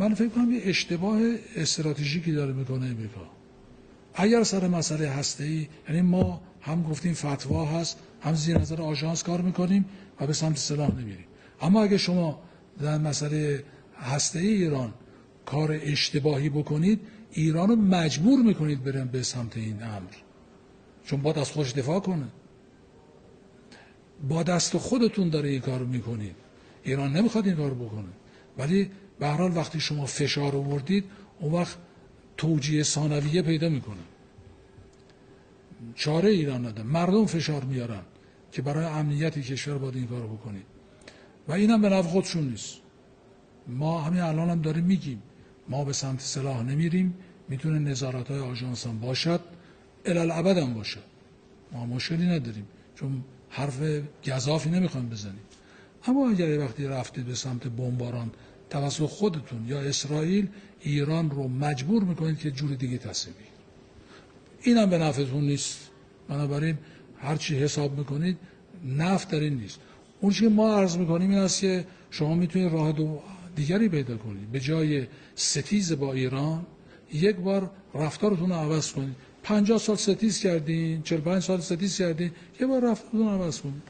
من فکر کنم یه اشتباه استراتژیکی داره میکنه امریکا. اگر سر مسئله هسته‌ای، یعنی ما هم گفتیم فتوا هست، هم زیر نظر آژانس کار میکنیم و به سمت سلاح نمیریم. اما اگه شما در مسئله هسته‌ای ایران کار اشتباهی بکنید، ایران رو مجبور میکنید برن به سمت این امر، چون باید از خودش دفاع کنه. با دست خودتون داره این کار رو میکنید. ایران نمیخواد این کار رو بکنه، ولی به هر حال وقتی شما فشار آوردید اون وقت توجیه ثانویه پیدا میکنه. چاره ایران نداره، مردم فشار میارن که برای امنیت کشور باید این کار رو بکنید و اینم به نفع خودشون نیست. ما همین الان هم داریم میگیم ما به سمت سلاح نمیریم، میتونه نظارت‌های آژانس هم باشد، الالعبد هم باشد، ما مشکلی نداریم چون حرف گزافی نمیخوایم بزنیم. اما اگر وقتی رفتید به سمت بمباران توسط خودتون یا اسرائیل، ایران رو مجبور میکنید که جور دیگه تصمیم بگیرید. اینم به نفعتون نیست. بنابراین هر چی حساب میکنید نفع در این نیست. اون چیزی که ما عرض میکنیم این است که شما میتونید راه دیگری پیدا کنید. به جای ستیز با ایران یک بار رفتارتون رو عوض کنید. 50 سال ستیز کردین، 45 سال ستیز کردین، یه بار رفتارتون رو عوض کنید.